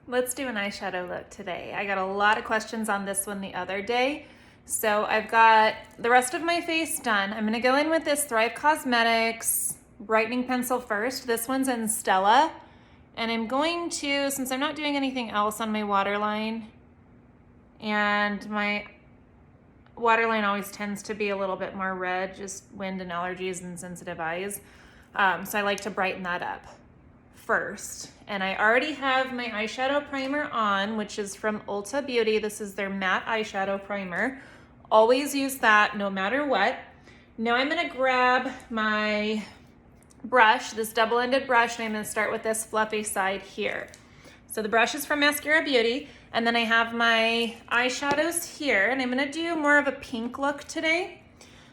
Let's do an eyeshadow look today. I got a lot of questions on this one the other day. So I've got the rest of my face done. I'm gonna go in with this Thrive Cosmetics brightening pencil first. This one's in Stella. And I'm going to, since I'm not doing anything else on my waterline, and my waterline always tends to be a little bit more red, just wind and allergies and sensitive eyes. So I like to brighten that up first. And I already have my eyeshadow primer on, which is from Ulta Beauty. This is their matte eyeshadow primer. Always use that no matter what. Now I'm gonna grab my brush, this double-ended brush, and I'm gonna start with this fluffy side here. So the brush is from Mascara Beauty, and then I have my eyeshadows here, and I'm gonna do more of a pink look today.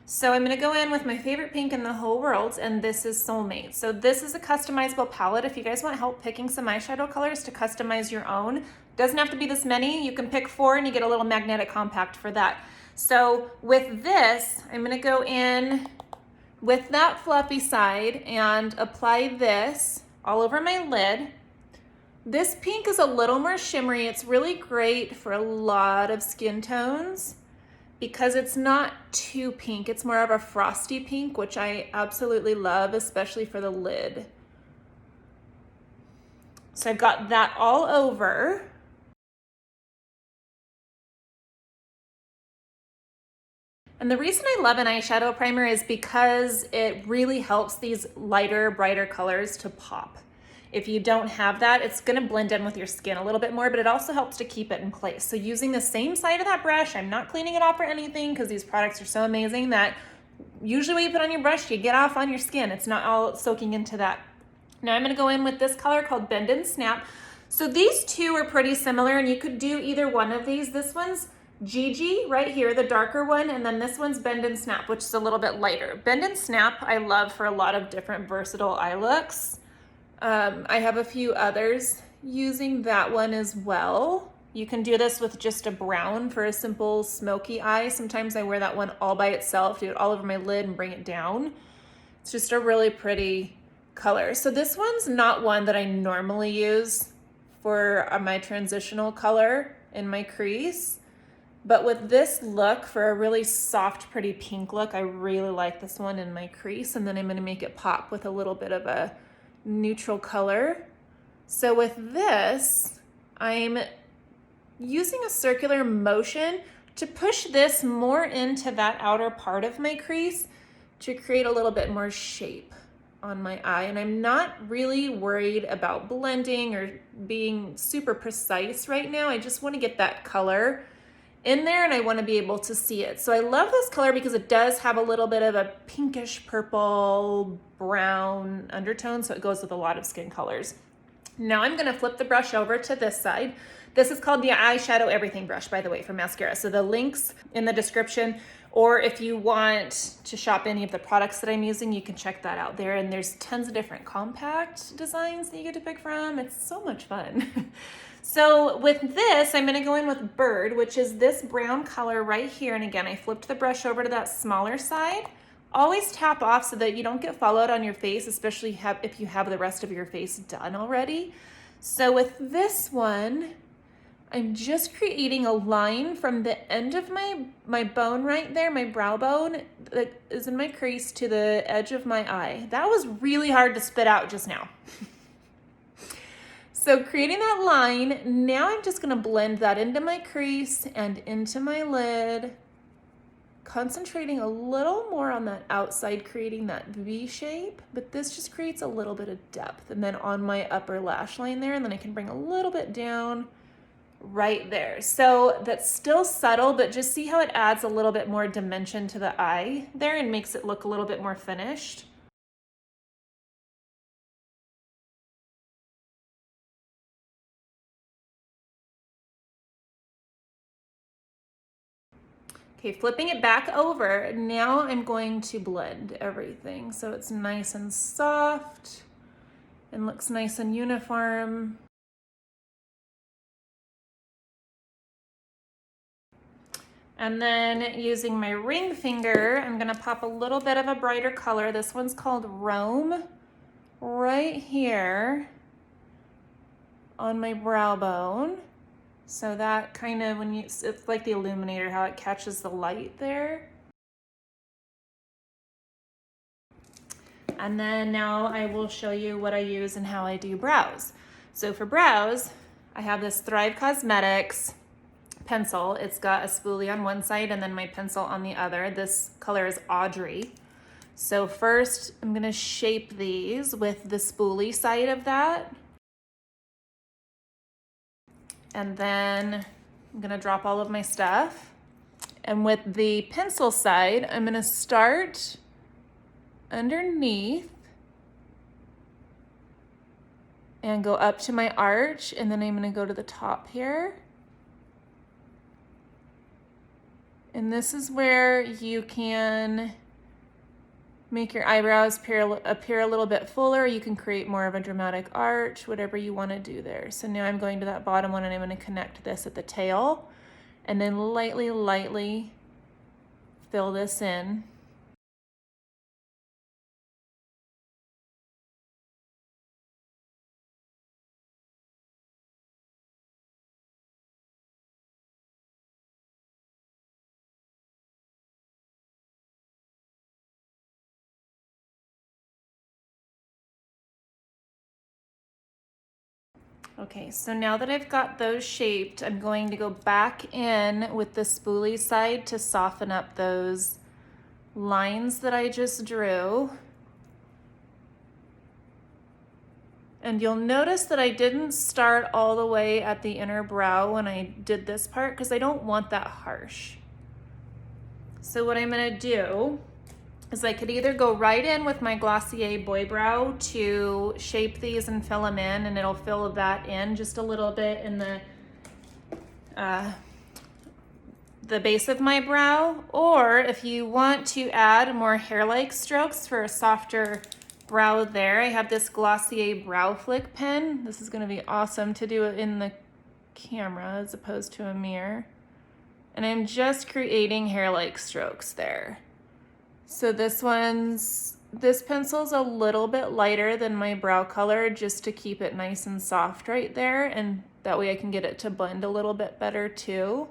So I'm gonna go in with my favorite pink in the whole world, and this is Soulmate. So this is a customizable palette. If you guys want help picking some eyeshadow colors to customize your own, doesn't have to be this many. You can pick 4 and you get a little magnetic compact for that. So with this, I'm gonna go in with that fluffy side and apply this all over my lid. This pink is a little more shimmery. It's really great for a lot of skin tones because it's not too pink. It's more of a frosty pink, which I absolutely love, especially for the lid. So I've got that all over. And the reason I love an eyeshadow primer is because it really helps these lighter, brighter colors to pop. If you don't have that, it's gonna blend in with your skin a little bit more, but it also helps to keep it in place. So using the same side of that brush, I'm not cleaning it off or anything because these products are so amazing that usually when you put on your brush, you get off on your skin. It's not all soaking into that. Now I'm gonna go in with this color called Bend and Snap. So these two are pretty similar and you could do either one of these. This one's Gigi right here, the darker one, and then this one's Bend and Snap, which is a little bit lighter. Bend and Snap I love for a lot of different versatile eye looks. I have a few others using that one as well. You can do this with just a brown for a simple smoky eye. Sometimes I wear that one all by itself, do it all over my lid and bring it down. It's just a really pretty color. So this one's not one that I normally use for my transitional color in my crease. But with this look, for a really soft, pretty pink look, I really like this one in my crease. And then I'm gonna make it pop with a little bit of a neutral color. So with this, I'm using a circular motion to push this more into that outer part of my crease to create a little bit more shape on my eye. And I'm not really worried about blending or being super precise right now. I just want to get that color in there and I want to be able to see it. So I love this color because it does have a little bit of a pinkish purple brown undertone, so it goes with a lot of skin colors. Now I'm going to flip the brush over to this side. This is called the Eyeshadow Everything brush, by the way, for mascara. So the links in the description, or if you want to shop any of the products that I'm using, you can check that out there. And there's tons of different compact designs that you get to pick from. It's so much fun. So with this, I'm gonna go in with Bird, which is this brown color right here. And again, I flipped the brush over to that smaller side. Always tap off so that you don't get fallout on your face, especially if you have the rest of your face done already. So with this one, I'm just creating a line from the end of my bone right there, my brow bone that is in my crease, to the edge of my eye. That was really hard to spit out just now. So creating that line, now I'm just gonna blend that into my crease and into my lid, concentrating a little more on that outside, creating that V shape, but this just creates a little bit of depth. And then on my upper lash line there, and then I can bring a little bit down right there. So that's still subtle, but just see how it adds a little bit more dimension to the eye there and makes it look a little bit more finished. Okay, flipping it back over, now I'm going to blend everything so it's nice and soft and looks nice and uniform. And then using my ring finger, I'm gonna pop a little bit of a brighter color. This one's called Rome, right here on my brow bone. So that kind of, it's like the illuminator, how it catches the light there. And then now I will show you what I use and how I do brows. So for brows, I have this Thrive Cosmetics pencil. It's got a spoolie on one side and then my pencil on the other. This color is Audrey. So first I'm gonna shape these with the spoolie side of that. And then I'm gonna drop all of my stuff. And with the pencil side, I'm gonna start underneath and go up to my arch, and then I'm gonna go to the top here. And this is where you can make your eyebrows appear a little bit fuller. You can create more of a dramatic arch, whatever you want to do there. So now I'm going to that bottom one and I'm going to connect this at the tail and then lightly fill this in. Okay, so now that I've got those shaped, I'm going to go back in with the spoolie side to soften up those lines that I just drew. And you'll notice that I didn't start all the way at the inner brow when I did this part because I don't want that harsh. So what I'm gonna do is I could either go right in with my Glossier Boy Brow to shape these and fill them in, and it'll fill that in just a little bit in the base of my brow. Or if you want to add more hair-like strokes for a softer brow there, I have this Glossier Brow Flick pen. This is gonna be awesome to do it in the camera as opposed to a mirror. And I'm just creating hair-like strokes there. So this pencil's a little bit lighter than my brow color just to keep it nice and soft right there, and that way I can get it to blend a little bit better too.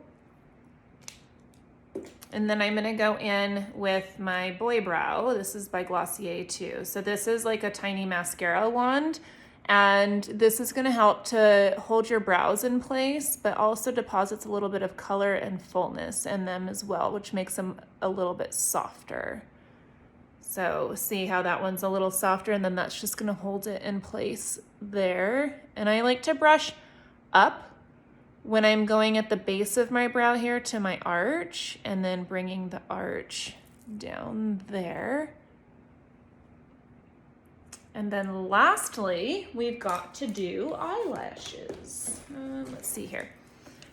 And then I'm gonna go in with my Boy Brow. This is by Glossier too. So this is like a tiny mascara wand, and this is gonna help to hold your brows in place, but also deposits a little bit of color and fullness in them as well, which makes them a little bit softer. So see how that one's a little softer, and then that's just gonna hold it in place there. And I like to brush up when I'm going at the base of my brow here to my arch, and then bringing the arch down there. And then lastly, we've got to do eyelashes. Let's see here.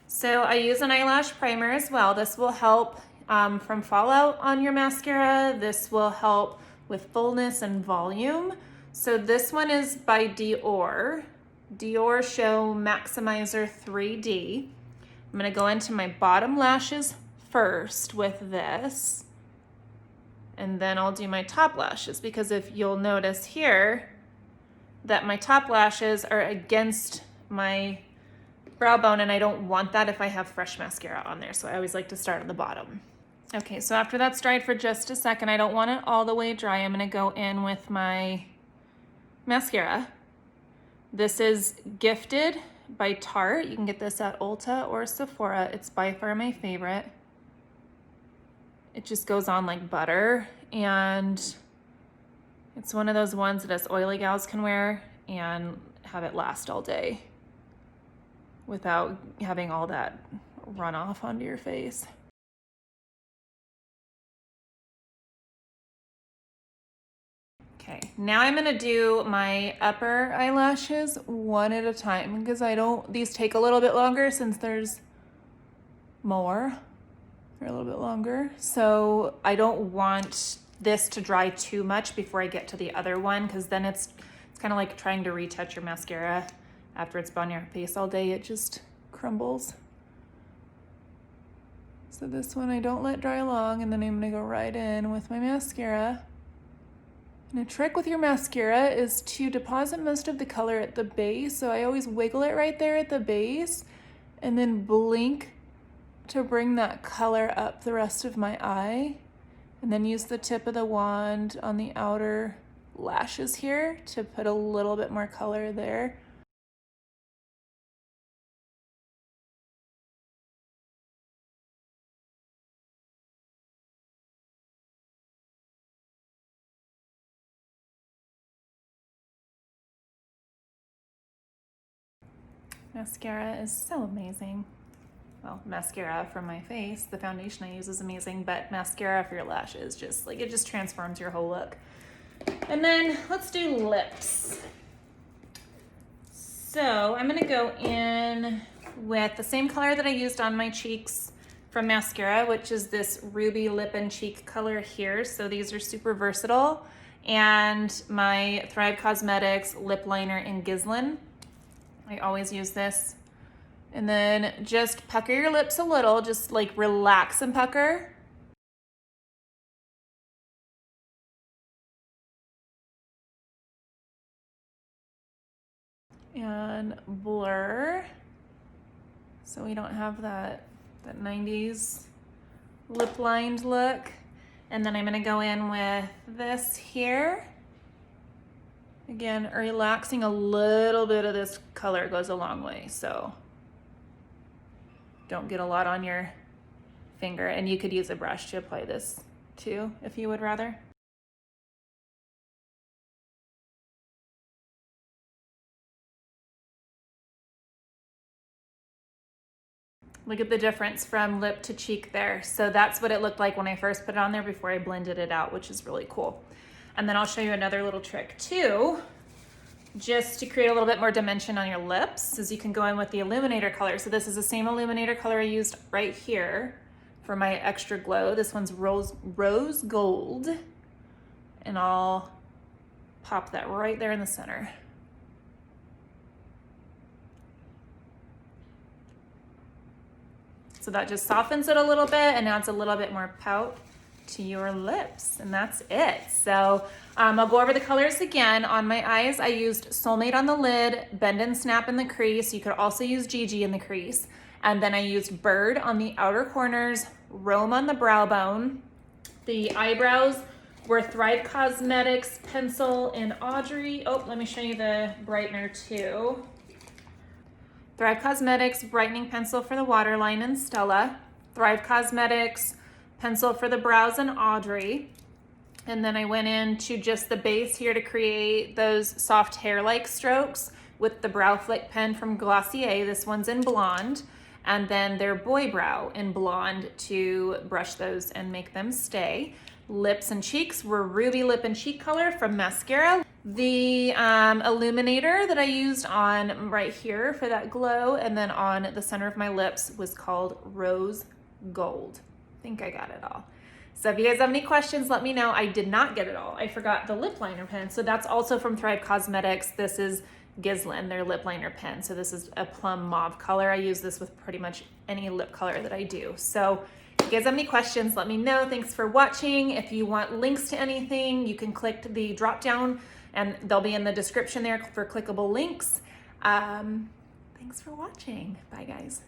So I use an eyelash primer as well. This will help from fallout on your mascara. This will help with fullness and volume. So this one is by Dior Show Maximizer 3D. I'm gonna go into my bottom lashes first with this, and then I'll do my top lashes, because if you'll notice here that my top lashes are against my brow bone, and I don't want that if I have fresh mascara on there. So I always like to start at the bottom. Okay, so after that's dried for just a second, I don't want it all the way dry. I'm gonna go in with my mascara. This is Gifted by Tarte. You can get this at Ulta or Sephora. It's by far my favorite. It just goes on like butter, and it's one of those ones that us oily gals can wear and have it last all day without having all that run off onto your face. Okay, now I'm gonna do my upper eyelashes one at a time, because these take a little bit longer since there's more. They're a little bit longer. So I don't want this to dry too much before I get to the other one, because then it's kind of like trying to retouch your mascara after it's been on your face all day. It just crumbles. So this one I don't let dry long, and then I'm gonna go right in with my mascara. And a trick with your mascara is to deposit most of the color at the base. So I always wiggle it right there at the base and then blink to bring that color up the rest of my eye. And then use the tip of the wand on the outer lashes here to put a little bit more color there. Mascara is so amazing. Well, mascara for my face, the foundation I use is amazing, but mascara for your lashes, just like, it just transforms your whole look. And then let's do lips. So I'm gonna go in with the same color that I used on my cheeks from mascara, which is this ruby lip and cheek color here. So these are super versatile. And my Thrive Cosmetics lip liner in Gislin. I always use this. And then just pucker your lips a little, just like relax and pucker. And blur, so we don't have that 90s lip lined look. And then I'm gonna go in with this here. Again, relaxing a little bit of this color goes a long way, so don't get a lot on your finger. And you could use a brush to apply this too, if you would rather. Look at the difference from lip to cheek there. So that's what it looked like when I first put it on there before I blended it out, which is really cool. And then I'll show you another little trick too, just to create a little bit more dimension on your lips, is you can go in with the illuminator color. So this is the same illuminator color I used right here for my extra glow. This one's rose gold, and I'll pop that right there in the center. So that just softens it a little bit and adds a little bit more pout to your lips, and that's it. So I'll go over the colors again. On my eyes, I used Soulmate on the lid, Bend and Snap in the crease. You could also use Gigi in the crease. And then I used Bird on the outer corners, Rome on the brow bone. The eyebrows were Thrive Cosmetics pencil in Audrey. Oh, let me show you the brightener too. Thrive Cosmetics brightening pencil for the waterline in Stella. Thrive Cosmetics pencil for the brows in Audrey. And then I went into just the base here to create those soft hair-like strokes with the Brow Flick pen from Glossier. This one's in blonde. And then their boy brow in blonde to brush those and make them stay. Lips and cheeks were Ruby Lip and Cheek color from mascara. The illuminator that I used on right here for that glow, and then on the center of my lips, was called Rose Gold. I think I got it all. So if you guys have any questions, let me know. I did not get it all. I forgot the lip liner pen. So that's also from Thrive Cosmetics. This is Gislin, their lip liner pen. So this is a plum mauve color. I use this with pretty much any lip color that I do. So if you guys have any questions, let me know. Thanks for watching. If you want links to anything, you can click the drop down and they'll be in the description there for clickable links. Thanks for watching. Bye guys.